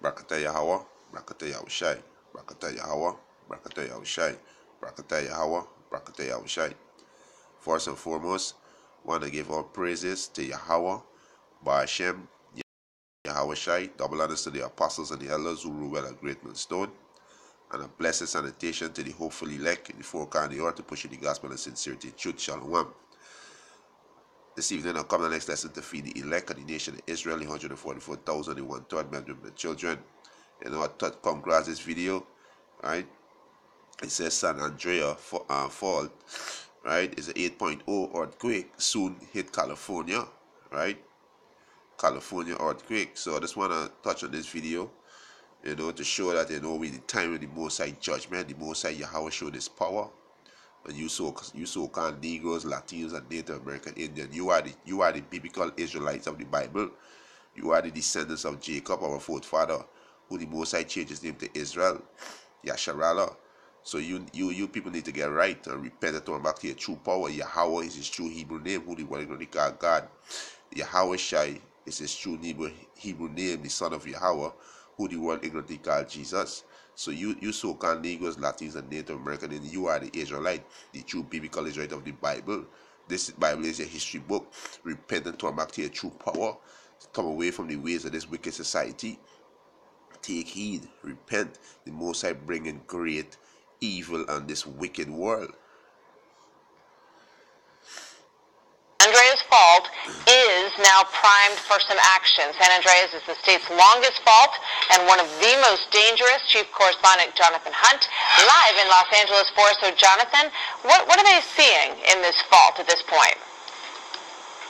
Brakata Yahweh, Brakata Yahushai, Brakata Yahweh, Brakata Yahushai, Brakata Yahweh, Brakata Yahushai. First and foremost, want to give all praises to Yahweh, Ba'ashem, Yahushai, double honors to the apostles and the elders who rule well at Great Millstone, and a blessed salutation to the hopeful elect in the four corners of the earth to push in the gospel and sincerity and truth. Shalom. This evening, I'll come to the next lesson to feed the elect of the nation of Israel, the 144,000 and 1/3 men, women, and children. And I'll come across this video, right? It says San Andreas fault, right? It's an 8.0 earthquake soon hit California, right? California earthquake. So I just want to touch on this video, to show that, with the time of the Most High judgment, the Most High Yahweh showed his power. And you so-called Negroes, Latinos, and Native American Indian, you are the biblical Israelites of the Bible. You are the descendants of Jacob, our forefather, who the Most High changed his name to Israel, Yasharallah. So you people need to get right and repent and turn back to your true power. Yahweh is his true Hebrew name, who the one who call God. Yahweh Shai is his true Hebrew name, the son of Yahweh, who the world ignorantly called Jesus. So you so-called Negroes, Latinos, and Native American, and you are the Israelite, the true biblical Israelite of the Bible. This Bible is a history book. Repent and turn back to your true power. Come away from the ways of this wicked society. Take heed, repent. The Most High bringing great evil on this wicked world. Andreas Fault is now primed for some action. San Andreas is the state's longest fault and one of the most dangerous. Chief Correspondent Jonathan Hunt live in Los Angeles for us. So Jonathan, what are they seeing in this fault at this point?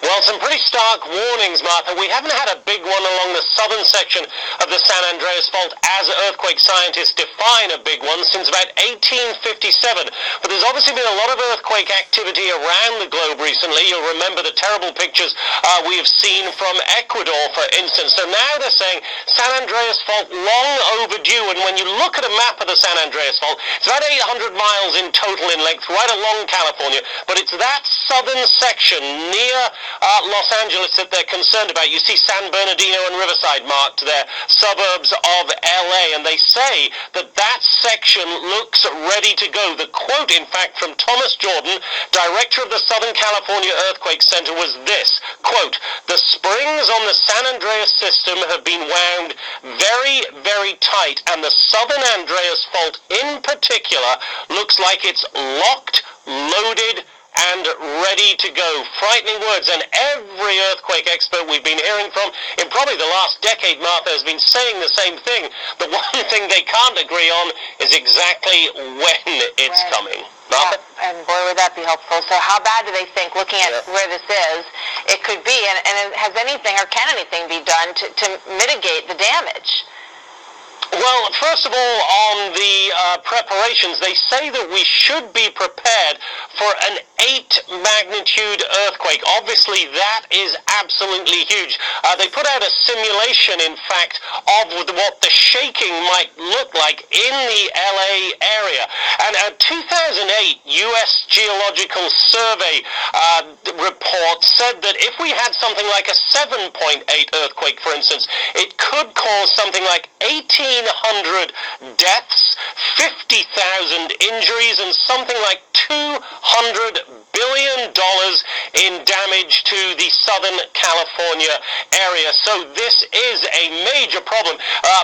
Well, some pretty stark warnings, Martha. We haven't had a big one along the southern section of the San Andreas Fault as earthquake scientists define a big one since about 1857. But there's obviously been a lot of earthquake activity around the globe recently. You'll remember the terrible pictures we have seen from Ecuador, for instance. So now they're saying San Andreas Fault long overdue. And when you look at a map of the San Andreas Fault, it's about 800 miles in total in length, right along California. But it's that southern section near Los Angeles that they're concerned about. You see San Bernardino and Riverside marked there, suburbs of LA, and they say that that section looks ready to go. The quote, in fact, from Thomas Jordan, director of the Southern California Earthquake Center, was this, quote, "The springs on the San Andreas system have been wound very, very tight, and the Southern Andreas Fault in particular looks like it's locked, loaded, and ready to go." Frightening words, and every earthquake expert we've been hearing from in probably the last decade, Martha, has been saying the same thing. The one thing they can't agree on is exactly when it's coming. Martha? Yeah, and boy, would that be helpful. So how bad do they think, looking at where this is, it could be, and has anything, or can anything be done to mitigate the damage? Well, first of all, on the preparations, they say that we should be prepared for an 8-magnitude earthquake. Obviously, that is absolutely huge. They put out a simulation, in fact, of what the shaking might look like in the LA area. And a 2008 U.S. Geological Survey report said that if we had something like a 7.8 earthquake, for instance, it could cause something like 1,800 deaths, 50,000 injuries, and something like $200 billion in damage to the Southern California area. So this is a major problem.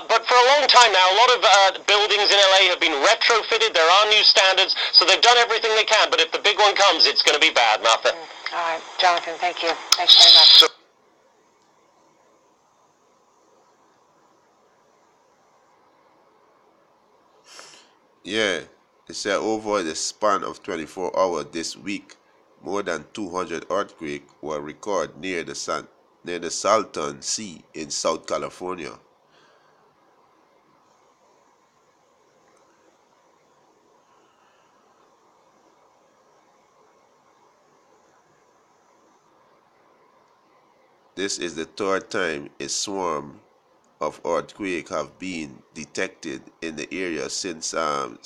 But for a long time now, a lot of buildings in LA have been retrofitted. There are new standards, so they've done everything they can. But if the big one comes, it's going to be bad, Martha. All right, Jonathan, thank you. Thanks very much. Yeah, they said over the span of 24 hours this week, more than 200 earthquakes were recorded near the Salton Sea in South California. This is the third time a swarm of earthquakes have been detected in the area since the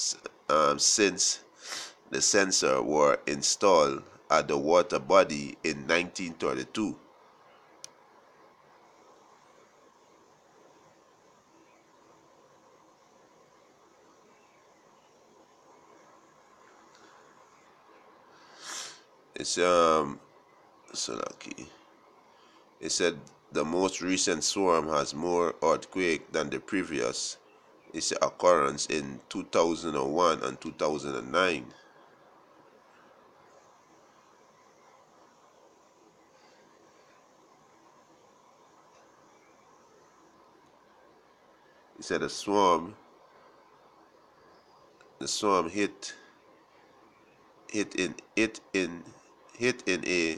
sensor were installed at the water body in 1932. It's so lucky. It said the most recent swarm has more earthquake than the previous. It's an occurrence in 2001 and 2009. It said the swarm hit in hit in hit in a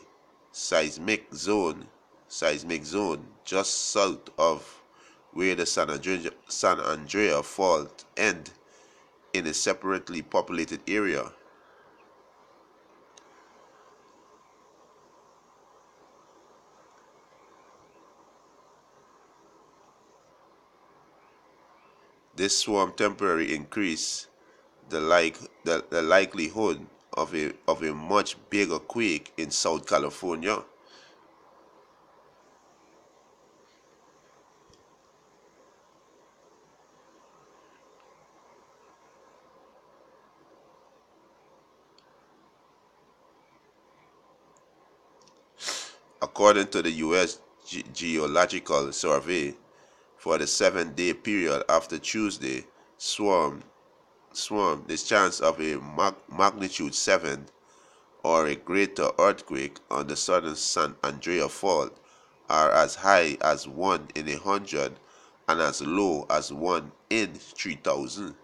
seismic zone just south of where the San Andrea fault end in a separately populated area. This swarm temporarily increased the likelihood of a much bigger quake in South California. According to the U.S. Geological Survey, for the 7-day period after Tuesday, this chance of a magnitude 7 or a greater earthquake on the southern San Andrea Fault are as high as 1 in 100 and as low as 1 in 3,000.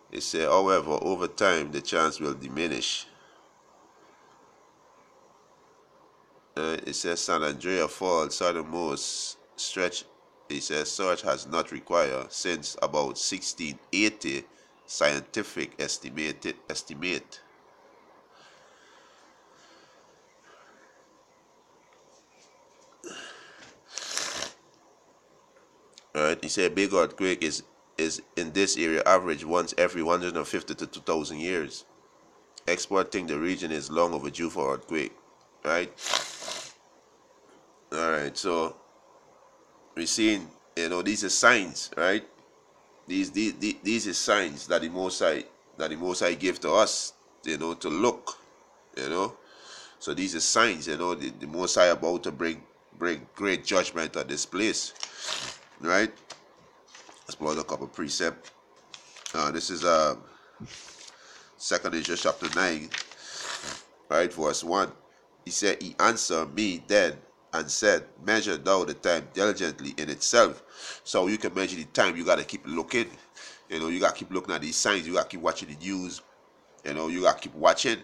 They say, however, over time the chance will diminish. It says San Andrea Fault southernmost stretch. It says search has not required since about 1680 scientific estimate. Right? He said big earthquake is in this area average once every 150 to 2,000 years. Experts think the region is long overdue for earthquake. Right? All right. So we're seeing, these are signs, right? These are signs that the Most High give to us, to look, So these are signs, the Most High about to bring great judgment on this place, right? Let's pull out a couple precept. This is 2nd Ezra chapter 9, right, verse 1. He said, he answered me then and said, measure thou the time diligently in itself. So you can measure the time, you got to keep looking. You got to keep looking at these signs. You got to keep watching the news. You got to keep watching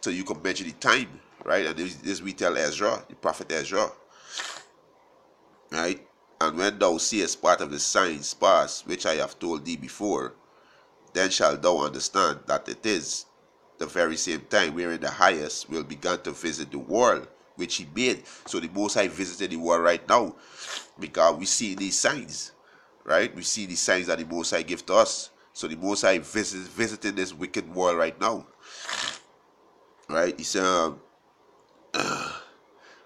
till you can measure the time, right? And this we tell Ezra, the prophet Ezra, right? And when thou seest part of the signs pass, which I have told thee before, then shalt thou understand that it is the very same time wherein the highest will begin to visit the world which he made. So the Most High visited the world right now, because we see these signs, right? We see these signs that the Most High give to us. So the Most High visiting this wicked world right now, right? He said,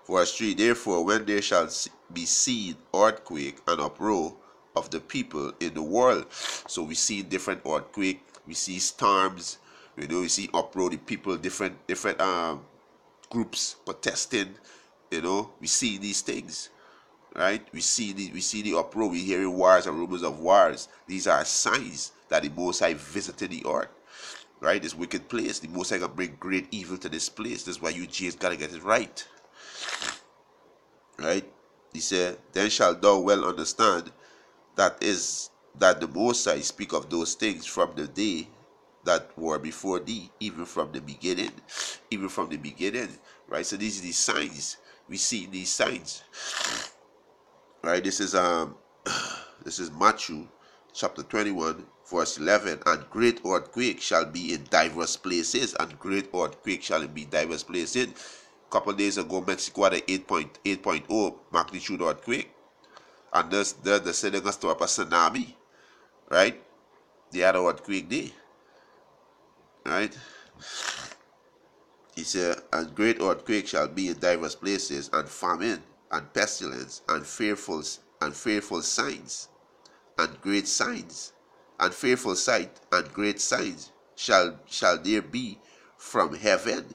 verse 3, therefore when there shall be seen earthquake and uproar of the people in the world. So we see different earthquake, we see storms, we see uproar, the people, different groups protesting, we see these things, right? We see the uproar, we hearing wars and rumors of wars. These are signs that the Most High visited the earth, right? This wicked place, the Most High gonna bring great evil to this place. That's why you G's gotta get it right, right? He said, then shalt thou well understand that the Most High speak of those things from the day that were before thee, even from the beginning, right? So these are these signs. We see these signs, right? This is Matthew chapter 21 verse 11. And great earthquake shall be in diverse places, and great earthquake shall be in diverse places. A couple of days ago, Mexico had an 8.0 magnitude earthquake, and they're sending us to a tsunami, right? They had an earthquake there, right? He said, and great earthquake shall be in diverse places, and famine and pestilence, and fearful signs, and great signs, and fearful sight, and great signs shall there be from heaven.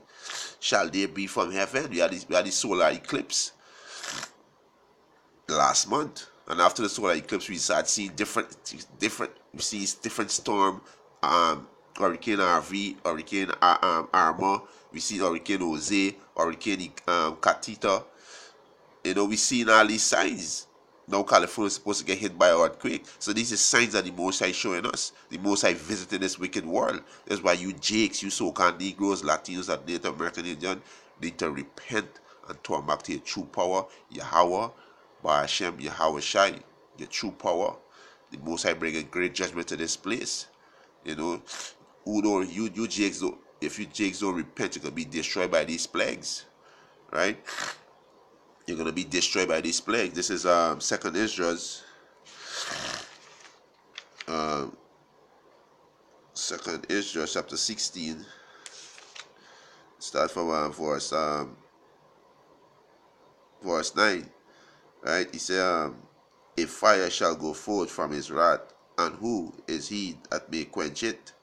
Shall there be from heaven? We had the solar eclipse last month, and after the solar eclipse, we start seeing we see different storm, Hurricane RV, Hurricane Irma. We see Hurricane Jose, Hurricane Katita. We seen all these signs. Now California is supposed to get hit by an earthquake. So these are signs that the Most High showing us. The Most High visiting this wicked world. That's why you Jakes, you so-called Negroes, Latinos, and Native American Indian need to repent and turn back to your true power, Yahweh, by Hashem, Yahweh Shai, your true power. The Most High bringing great judgment to this place. You Jakes don't, if you Jakes don't repent, you're gonna be destroyed by these plagues. Right? You're going to be destroyed by these plagues. This is 2nd Esdras. 2nd Esdras chapter 16. Start from verse 9. Right? He said, a fire shall go forth from his wrath, and who is he that may quench it?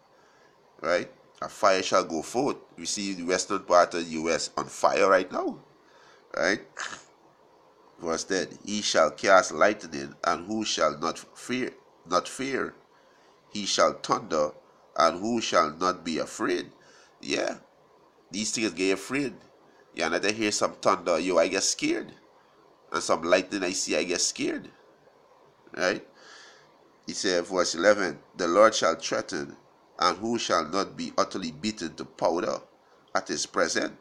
Right? A fire shall go forth. We see the western part of the U.S. on fire right now. Right? Verse 10, he shall cast lightning, and who shall not fear? He shall thunder, and who shall not be afraid? Yeah, these things get afraid. Yeah, and I hear some thunder, I get scared. And some lightning I see, I get scared. Right? He said, verse 11, the Lord shall threaten, and who shall not be utterly beaten to powder at his present?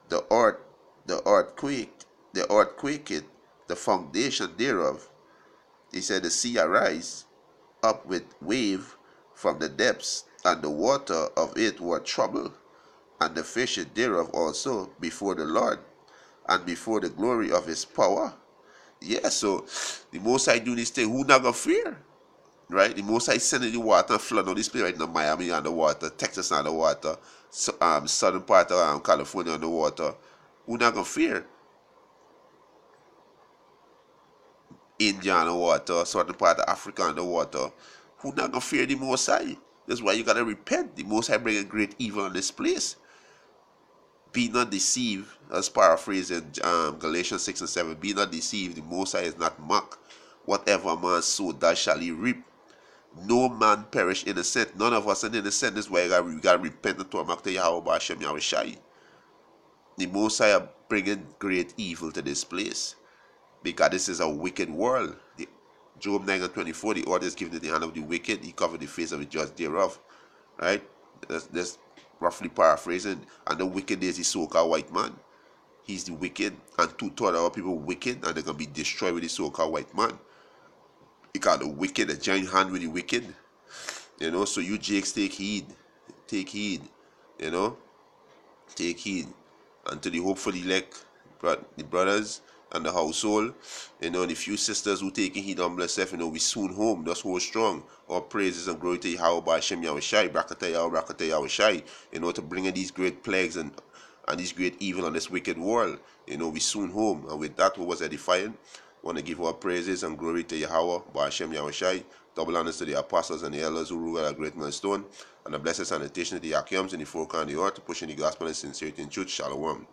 The earth quaketh, the foundation thereof. He said, the sea arise up with wave from the depths, and the water of it were troubled, and the fishes thereof also before the Lord, and before the glory of his power. Yeah, so the Most High do this thing, who not gonna fear? Right? The Most High sending the water and flood on this place right now, Miami underwater, Texas underwater, southern part of California underwater. Who not gonna fear? India underwater, certain part of Africa underwater. Who not gonna fear the Most High? That's why you gotta repent. The Most High bring a great evil on this place. Be not deceived, as paraphrasing Galatians 6 and 7. Be not deceived, the Most High is not mocked. Whatever a man sow, that shall he reap. No man perish innocent. None of us are innocent. That's why we gotta repent and turn back to Yahweh Hashem Yahweh Shai. The Most High are bringing great evil to this place, because this is a wicked world. Job 9 and 24, the order is given in the hand of the wicked. He covered the face of the judge thereof. Right? That's roughly paraphrasing. And the wicked is the so-called white man. He's the wicked. And 2/3 of our people wicked, and they're going to be destroyed with the so-called white man. Because the wicked, a giant hand with the wicked. So you Jakes, take heed. Take heed. Take heed. And to the hopeful elect, the brothers and the household, the few sisters who taking heed on bless we soon home. Just hold strong. All praises and glory to Yahweh Hashem Yahweh Shai, Brakata Yahweh Shai, to bring in these great plagues and this great evil on this wicked world. We soon home. And with that, who was edifying, want to give our praises and glory to Yahweh Hashem Yahweh Shai. Double honors to the apostles and the elders who rule at a great milestone, and the blessed sanitation to the Akiams in the four corners of the earth, pushing the gospel in sincerity and truth. Shalom.